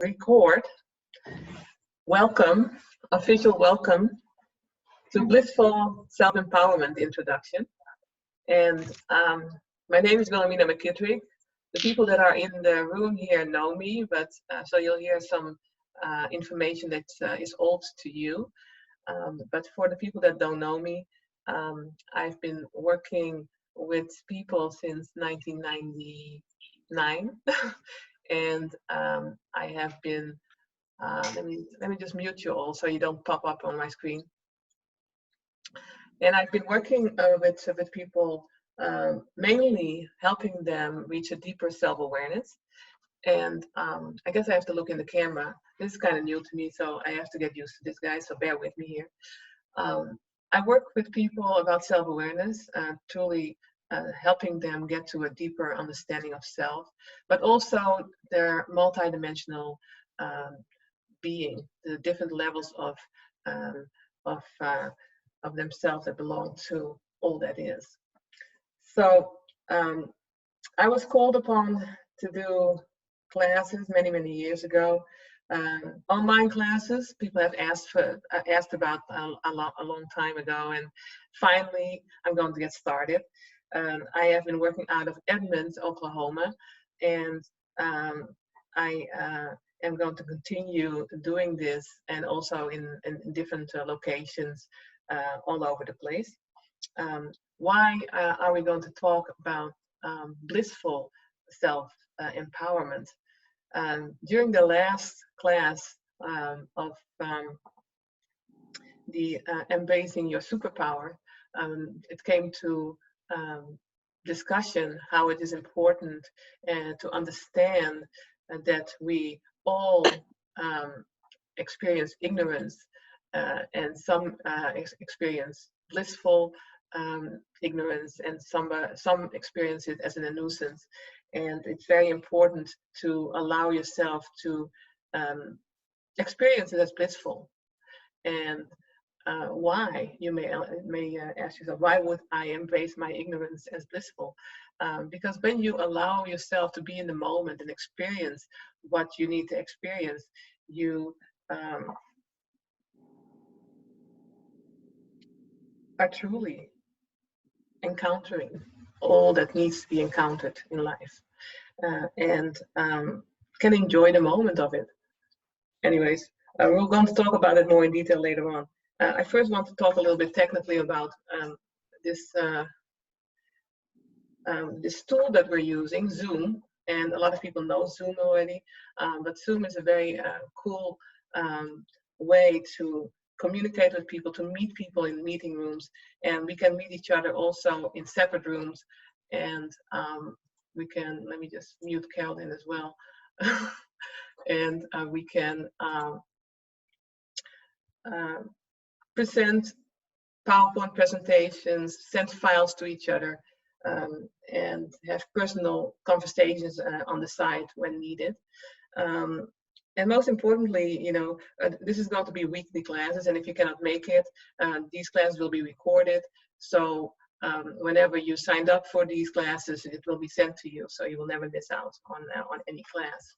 Record. Welcome, official welcome to Blissful Self-Empowerment introduction. And my name is Wilhelmina. The people that are in the room here know me, but so you'll hear some information that is old to you. But for the people that don't know me, I've been working with people since 1999. And I have been, let me just mute you all so you don't pop up on my screen. And I've been working with people, mainly helping them reach a deeper self-awareness. And I guess I have to look in the camera. This is kind of new to me, so I have to get used to this, guys, so bear with me here. I work with people about self-awareness, truly helping them get to a deeper understanding of self, but also their multidimensional being, the different levels of themselves that belong to all that is. So I was called upon to do classes many years ago, online classes. People have asked about a long time ago, and finally I'm going to get started. I have been working out of Edmonds, Oklahoma, and I am going to continue doing this, and also in different locations all over the place. Why are we going to talk about blissful self-empowerment? During the last class of the Embracing Your Superpower, it came to discussion how it is important to understand that we all experience ignorance, and some experience blissful ignorance, and some experience it as a nuisance. And it's very important to allow yourself to experience it as blissful. And why, you may ask yourself, why would I embrace my ignorance as blissful? Because when you allow yourself to be in the moment and experience what you need to experience, you are truly encountering all that needs to be encountered in life, and can enjoy the moment of it. Anyways, we're going to talk about it more in detail later on. I first want to talk a little bit technically about this tool that we're using, Zoom. And a lot of people know Zoom already, but Zoom is a very cool way to communicate with people, to meet people in meeting rooms, and we can meet each other also in separate rooms. And we can, let me just mute Carolyn as well, and we can present PowerPoint presentations, send files to each other, and have personal conversations on the side when needed. And most importantly, you know, this is going to be weekly classes, and if you cannot make it, these classes will be recorded. So whenever you signed up for these classes, it will be sent to you, so you will never miss out on any class.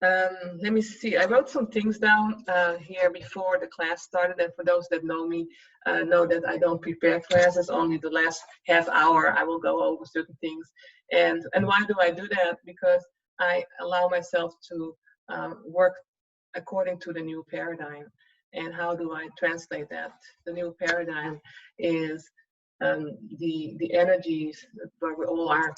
Let me see, I wrote some things down here before the class started, and for those that know me, know that I don't prepare classes. Only the last half hour I will go over certain things. And why do I do that? Because I allow myself to work according to the new paradigm. And how do I translate that? The new paradigm is the energies where we all are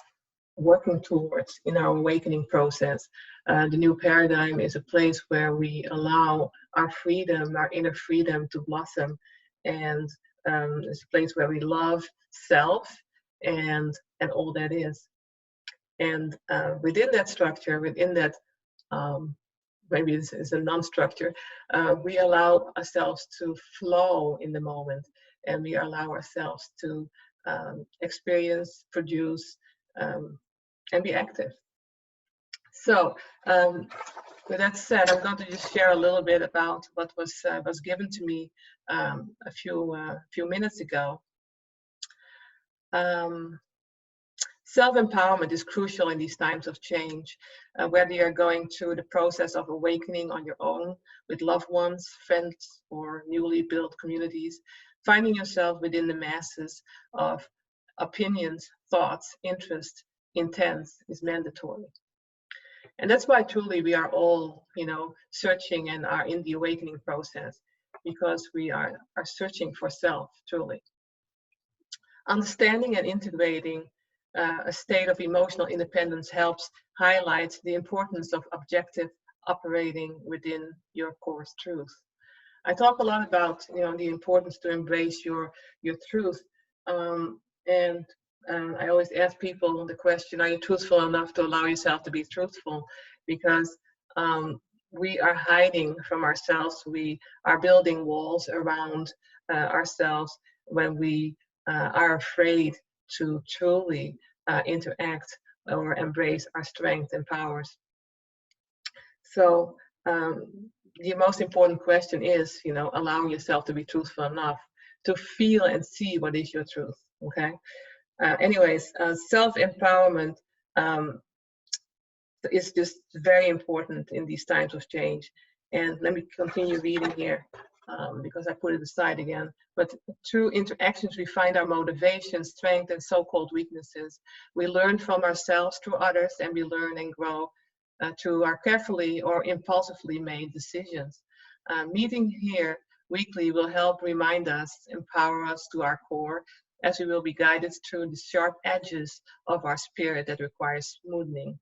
working towards in our awakening process. The new paradigm is a place where we allow our freedom, our inner freedom to blossom. And it's a place where we love self and all that is. And within that structure, within that, maybe it's a non-structure, we allow ourselves to flow in the moment, and we allow ourselves to experience, produce, and be active. So with that said, I'm going to just share a little bit about what was given to me a few minutes ago. Self-empowerment is crucial in these times of change, whether you're going through the process of awakening on your own with loved ones, friends, or newly built communities. Finding yourself within the masses of opinions, thoughts, interests, intents is mandatory. And that's why truly we are all, searching and are in the awakening process, because we are searching for self, truly. Understanding and integrating a state of emotional independence helps highlight the importance of objective operating within your core truth. I talk a lot about the importance to embrace your truth, and I always ask people the question: are you truthful enough to allow yourself to be truthful? Because we are hiding from ourselves. We are building walls around ourselves when we are afraid to truly interact or embrace our strengths and powers. So the most important question is, allowing yourself to be truthful enough to feel and see what is your truth. Okay. Anyways, self-empowerment is just very important in these times of change. And let me continue reading here because I put it aside again. But through interactions, we find our motivation, strength, and so-called weaknesses. We learn from ourselves through others, and we learn and grow through our carefully or impulsively made decisions. Meeting here weekly will help remind us, empower us to our core, as we will be guided through the sharp edges of our spirit that requires smoothing.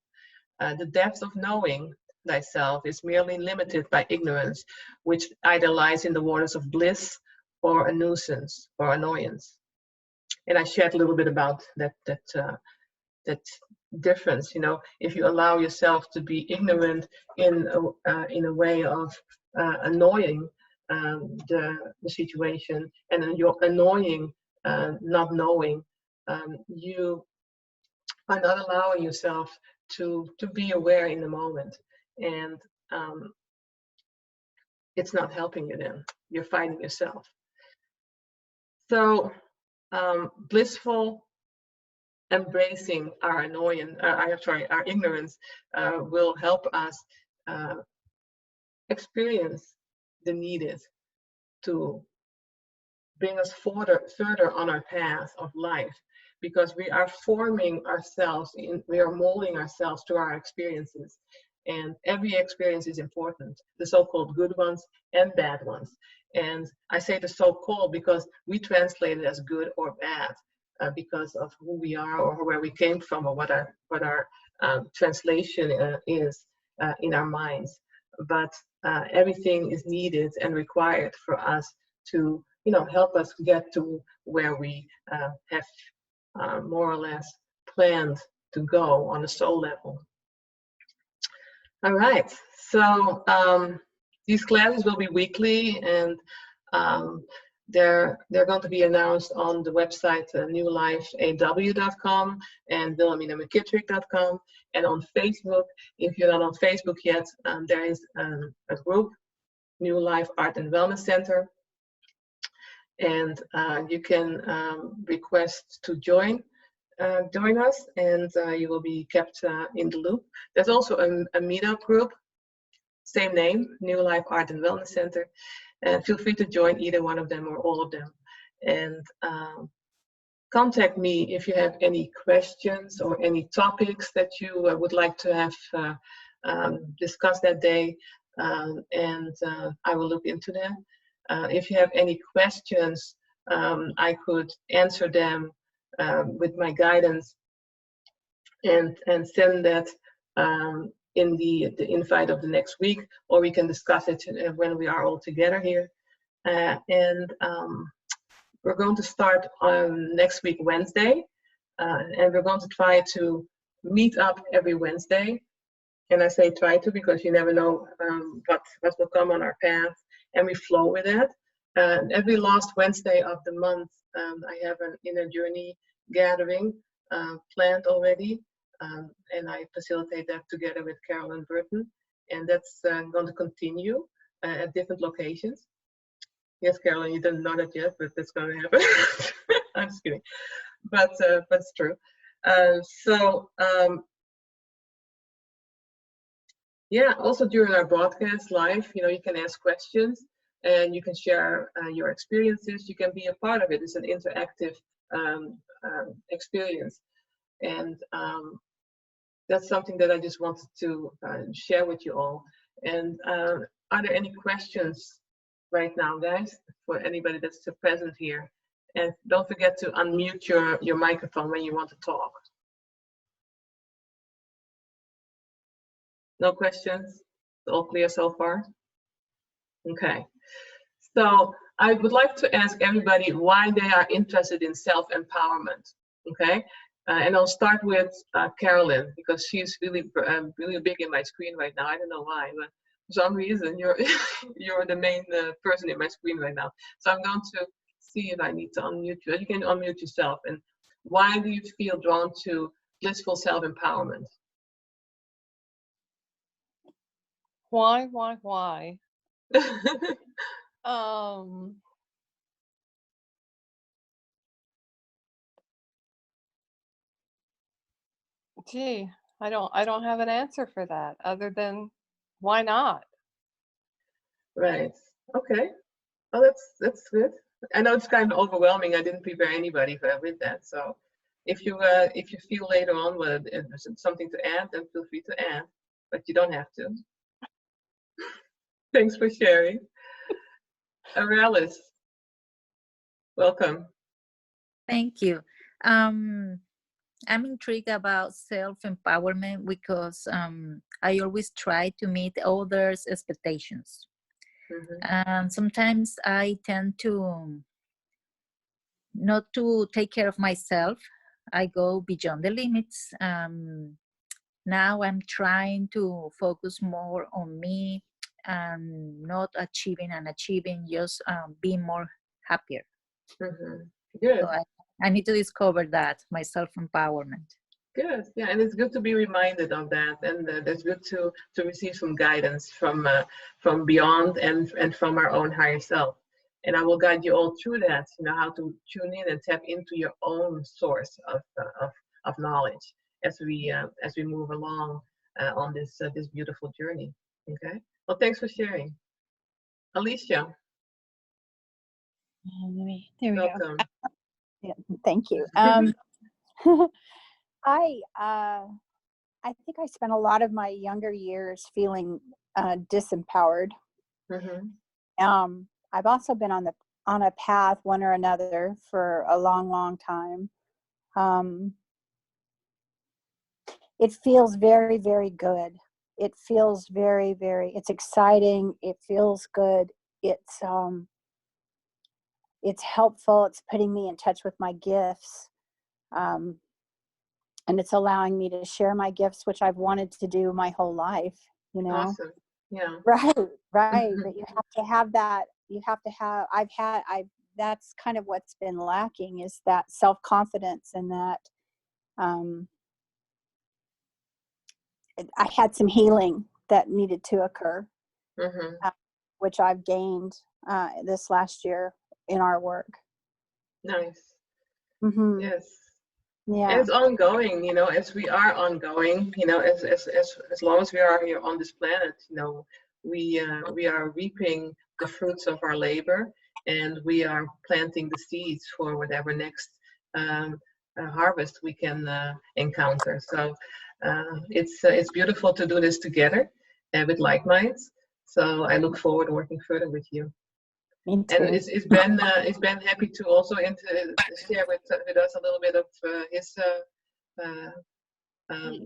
The depth of knowing thyself is merely limited by ignorance, which either lies in the waters of bliss or a nuisance or annoyance. And I shared a little bit about that difference. If you allow yourself to be ignorant in a way of annoying the situation, and then you're annoying not knowing, you are not allowing yourself to be aware in the moment, and it's not helping you. Then you're fighting yourself. So blissful embracing our our ignorance will help us experience the needed to bring us further on our path of life, because we are forming ourselves, we are molding ourselves to our experiences, and every experience is important, the so-called good ones and bad ones. And I say the so-called because we translate it as good or bad because of who we are or where we came from, or what our translation is in our minds. But everything is needed and required for us to help us get to where we have more or less planned to go on a soul level. All right, so these classes will be weekly, and they're going to be announced on the website newlifeaw.com and wilhelminamckitrick.com, and on Facebook. If you're not on Facebook yet, there is a group, New Life Art and Wellness Center, and you can request to join us, and you will be kept in the loop. There's also a meetup group, same name, New Life Art and Wellness Center, and feel free to join either one of them or all of them. And contact me if you have any questions or any topics that you would like to have discussed that day, and I will look into them. If you have any questions, I could answer them with my guidance and send that in the invite of the next week, or we can discuss it when we are all together here. And we're going to start on next week, Wednesday, and we're going to try to meet up every Wednesday. And I say try to because you never know what will come on our path, and we flow with that. Every last Wednesday of the month, I have an inner journey gathering planned already, and I facilitate that together with Carolyn Burton, and that's going to continue at different locations. Yes, Carolyn, you didn't know that yet, but that's going to happen. I'm just kidding, but it's true. Yeah, also during our broadcast live, you can ask questions and you can share your experiences. You can be a part of it. It's an interactive experience. And that's something that I just wanted to share with you all. And are there any questions right now, guys, for anybody that's still present here? And don't forget to unmute your microphone when you want to talk. No questions? All clear so far? Okay. So I would like to ask everybody why they are interested in self-empowerment. Okay. And I'll start with Carolyn, because she's really big in my screen right now. I don't know why, but for some reason you're you're the main person in my screen right now. So I'm going to see if I need to unmute you. You can unmute yourself. And why do you feel drawn to blissful self-empowerment? Why? Gee, I don't have an answer for that other than why not? Right. Okay. Oh, that's good. I know it's kind of overwhelming. I didn't prepare anybody with that. So if you feel later on whether there's something to add, then feel free to add, but you don't have to. Thanks for sharing. Aurelis, welcome. Thank you. I'm intrigued about self-empowerment because I always try to meet others' expectations. And sometimes I tend to not to take care of myself. I go beyond the limits. Now I'm trying to focus more on me and not achieving and achieving, just being more happier. Good. So I need to discover that, my self-empowerment. Good. Yeah, and it's good to be reminded of that, and it's good to receive some guidance from beyond and from our own higher self. And I will guide you all through that. How to tune in and tap into your own source of knowledge as we move along on this beautiful journey. Okay. Well, thanks for sharing, Alicia. There we Welcome. go. Yeah, thank you. I think I spent a lot of my younger years feeling disempowered. I've also been on a path, one or another, for a long time. It feels very, very good. It feels very, it's exciting. It feels good. It's helpful. It's putting me in touch with my gifts. And it's allowing me to share my gifts, which I've wanted to do my whole life, Awesome. Yeah. Right. But you have to have that. That's kind of what's been lacking, is that self-confidence, and that I had some healing that needed to occur, which I've gained this last year in our work. Nice. Yes. Yeah. And it's ongoing, as we are ongoing, as long as we are here on this planet, we are reaping the fruits of our labor, and we are planting the seeds for whatever next harvest we can encounter. So it's beautiful to do this together and with like minds. So I look forward to working further with you. Me too. And it's Ben happy to also share with us a little bit of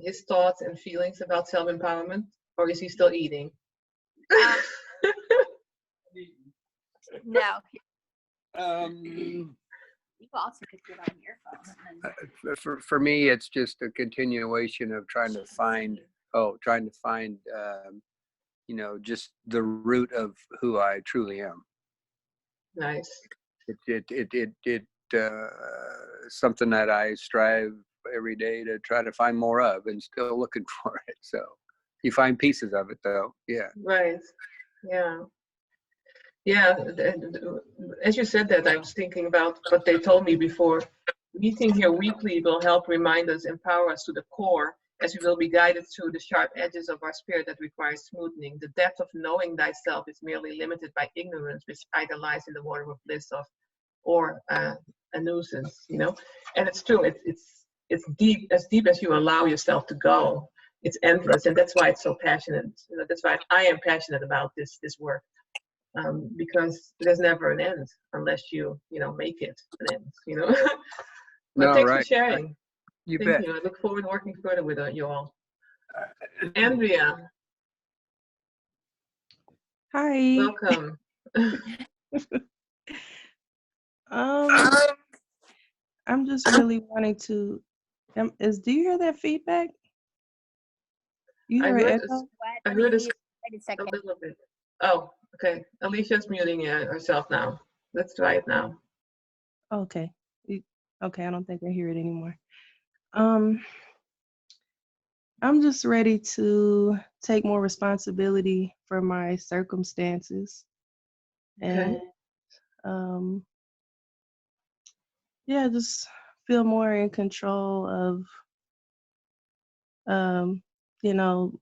his thoughts and feelings about self-empowerment, or is he still eating? No. You also could get on your phone. For me, it's just a continuation of trying to find just the root of who I truly am. Nice. It something that I strive every day to try to find more of, and still looking for it. So you find pieces of it, though. Yeah. Right. Yeah. Yeah. As you said that, I was thinking about what they told me before Meeting here weekly will help remind us, empower us to the core, as we will be guided through the sharp edges of our spirit that require smoothing. The depth of knowing thyself is merely limited by ignorance, which either lies in the water of bliss or a nuisance, you know. And it's true. It's deep as you allow yourself to go. It's endless, and that's why it's so passionate. You know, that's why I am passionate about this work, because there's never an end unless you make it an end. You know. But No, thanks right. for sharing. You Thank bet. you. I look forward to working further with you all. Andrea, Hi. welcome. I'm just really wanting to. Do you hear that feedback? You I hear heard, an echo? I heard Wait a a second. little bit. Oh, okay. Alicia's muting herself now. Let's try it now. Okay. Okay, I don't think I hear it anymore. I'm just ready to take more responsibility for my circumstances. Okay. And yeah, just feel more in control of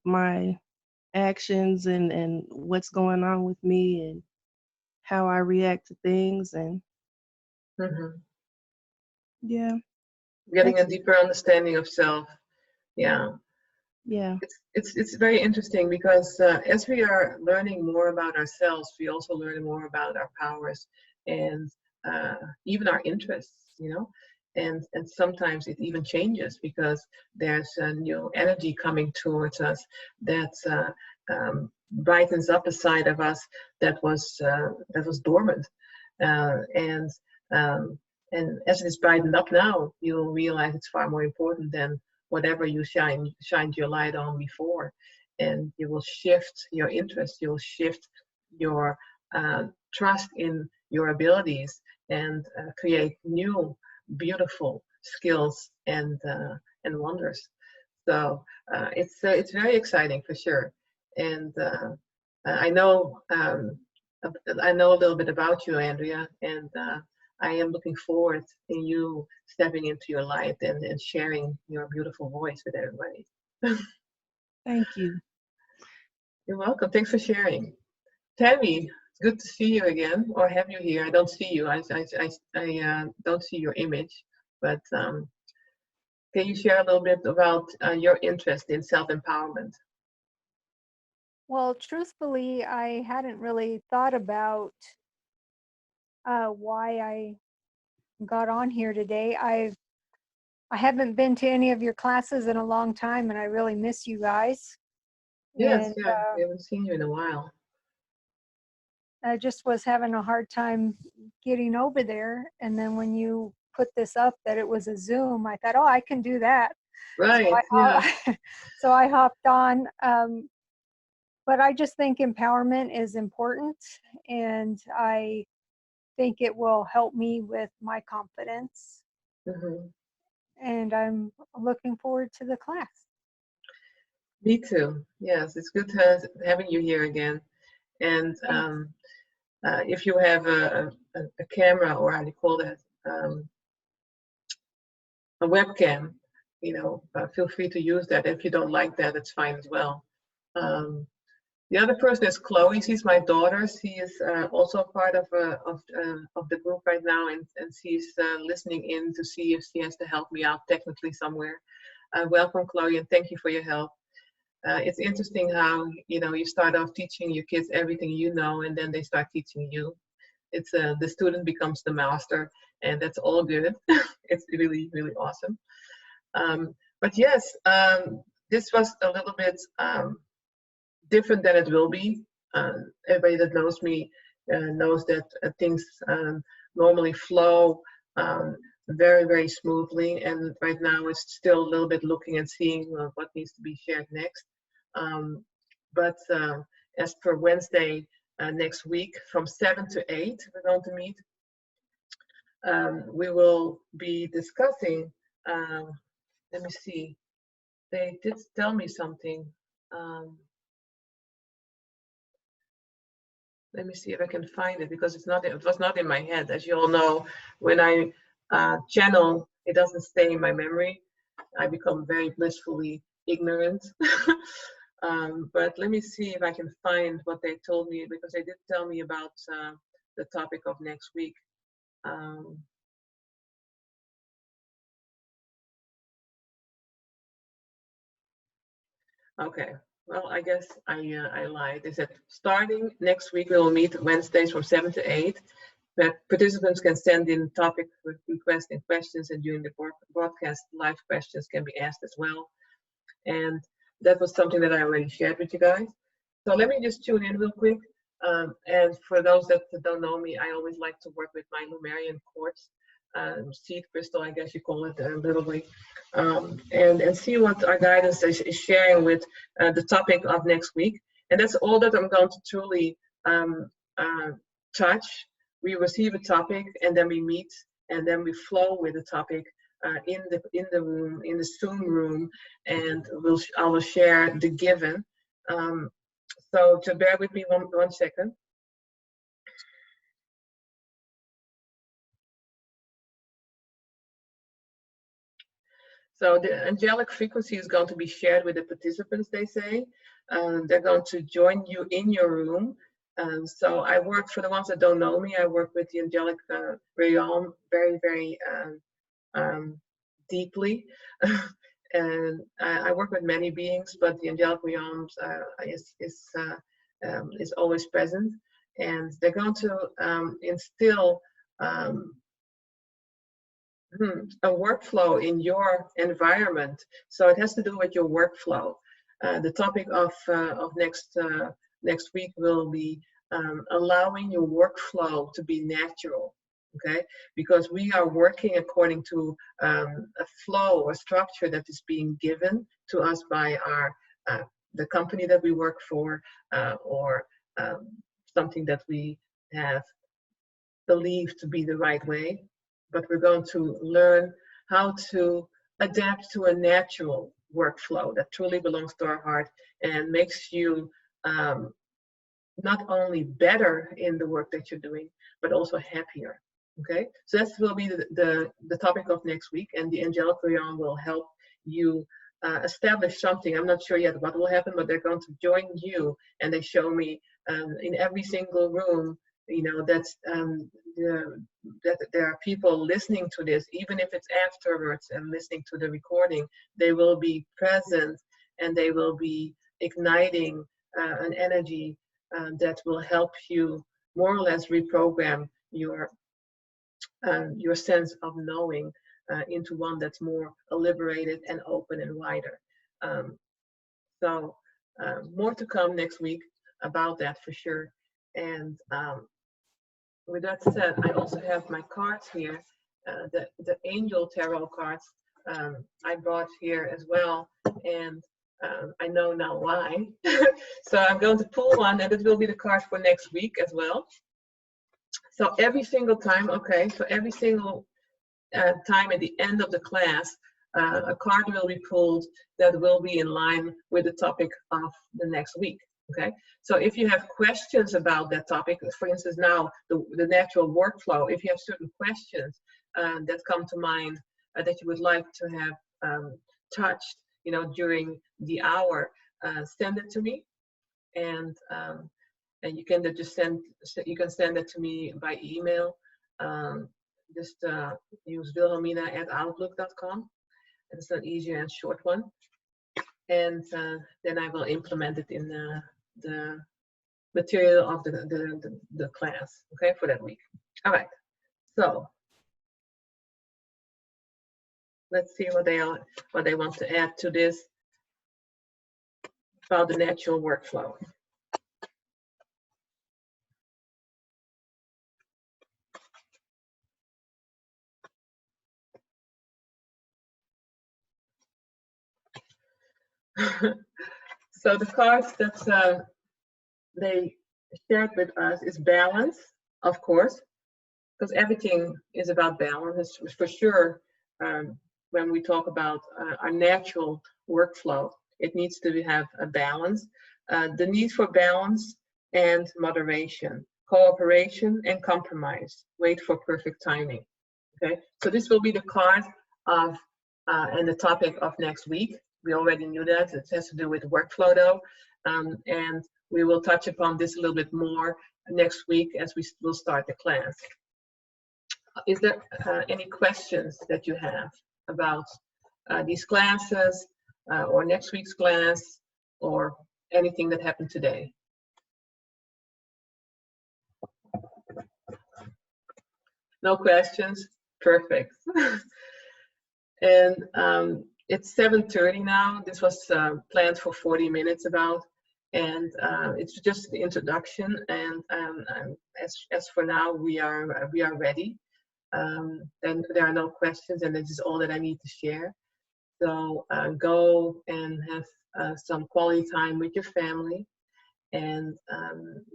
my actions and what's going on with me and how I react to things. And Mm-hmm. yeah, Getting a deeper understanding of self. Yeah. yeah, It's very interesting because as we are learning more about ourselves, we also learn more about our powers and even our interests, you know. And sometimes it even changes because there's a new energy coming towards us that brightens up a side of us that was dormant, and um, and as it is brightened up now, you'll realize it's far more important than whatever you shined your light on before. And you will shift your interest, you will shift your trust in your abilities, and create new beautiful skills and wonders. So it's very exciting for sure. And I know I know a little bit about you, Andrea, and I am looking forward in you stepping into your light and sharing your beautiful voice with everybody. thank you. You're welcome. Thanks for sharing. Tammy, it's good to see you again, or have you here. I don't see you. I don't see your image, but can you share a little bit about your interest in self-empowerment? Well, truthfully, I hadn't really thought about why I got on here today. I haven't been to any of your classes in a long time, and I really miss you guys. Yes, And yeah, we haven't seen you in a while. I just was having a hard time getting over there. And then when you put this up that it was a Zoom, I thought, oh, I can do that. Right, So yeah. so I hopped on. But I just think empowerment is important, and I think it will help me with my confidence. Mm-hmm. And I'm looking forward to the class. Me too. Yes, it's good having you here again. And if you have a camera, or how do you call that, a webcam, feel free to use that. If you don't like that, it's fine as well. The other person is Chloe. She's my daughter. She is also a part of the group right now, and she's listening in to see if she has to help me out technically somewhere. Welcome, Chloe, and thank you for your help. It's interesting how you start off teaching your kids everything you know, and then they start teaching you. It's the student becomes the master, and that's all good. It's really, really awesome. But yes, this was a little bit different than it will be. Everybody that knows me knows that things normally flow very, very smoothly. And right now it's still a little bit looking and seeing what needs to be shared next. But as per Wednesday next week from 7 to 8, we're going to meet. We will be discussing, let me see, they did tell me something. Let me see if I can find it, because it was not in my head. As you all know, when I channel it doesn't stay in my memory. I become very blissfully ignorant. But let me see if I can find what they told me, because they did tell me about the topic of next week. Okay, well, I guess I lied. They said starting next week, we will meet Wednesdays from 7 to 8. That participants can send in topic requests and questions, and during the broadcast, live questions can be asked as well. And that was something that I already shared with you guys. So let me just tune in real quick. And for those that don't know me, I always like to work with my Lumerian quartz, seed crystal, I guess you call it literally, and see what our guidance is sharing with the topic of next week. And that's all that I'm going to truly touch. We receive a topic, and then we meet, and then we flow with the topic in the room, in the Zoom room, and I will share the given. So to bear with me one second. So the angelic frequency is going to be shared with the participants, they say. They're going to join you in your room. So I work, for the ones that don't know me, I work with the angelic realm very, very deeply. And I work with many beings, but the angelic realms is always present. And they're going to instill a workflow in your environment. So it has to do with your workflow. The topic of next week will be allowing your workflow to be natural. Okay, because we are working according to a flow or structure that is being given to us by the company that we work for, or something that we have believed to be the right way. But we're going to learn how to adapt to a natural workflow that truly belongs to our heart and makes you not only better in the work that you're doing, but also happier. Okay, so that will be the topic of next week, and the angelic realm will help you establish something. I'm not sure yet what will happen, but they're going to join you, and they show me in every single room, you know, that there are people listening to this, even if it's afterwards and listening to the recording. They will be present, and they will be igniting an energy that will help you more or less reprogram your sense of knowing into one that's more liberated and open and wider. So more to come next week about that for sure. And with that said, I also have my cards here, the angel tarot cards I brought here as well, and I know now why. So I'm going to pull one, and it will be the card for next week as well. So every single time, okay, so every single time at the end of the class, a card will be pulled that will be in line with the topic of the next week. Okay, so if you have questions about that topic, for instance, now the natural workflow, if you have certain questions that come to mind that you would like to have touched, you know, during the hour, send it to me, and you can just send it to me by email. Just use Wilhelmina@outlook.com. It's an easier and short one, and then I will implement it in the material of the class, okay, for that week. All right, so let's see what they want to add to this about the natural workflow. So the cards that they shared with us is balance, of course, because everything is about balance. It's for sure, when we talk about our natural workflow, it needs to have a balance. The need for balance and moderation, cooperation and compromise. Wait for perfect timing. Okay, so this will be the card of and the topic of next week. We already knew that. It has to do with workflow though. And we will touch upon this a little bit more next week as we will start the class. Is there any questions that you have about these classes or next week's class or anything that happened today? No questions? Perfect. And it's 7:30 now. This was planned for 40 minutes about, and it's just the introduction. And as for now, we are ready. And there are no questions, and this is all that I need to share. So go and have some quality time with your family, and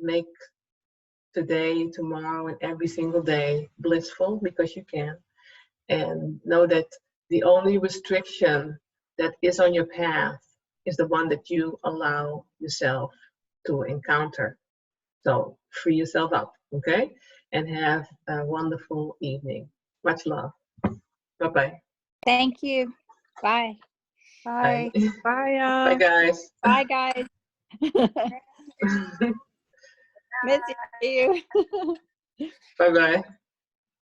make today, tomorrow, and every single day blissful, because you can. And know that the only restriction that is on your path is the one that you allow yourself to encounter. So free yourself up, okay? And have a wonderful evening. Much love. Bye-bye. Thank you. Bye. Bye. Bye, y'all. Bye, guys. Bye, guys. Miss you. Bye-bye.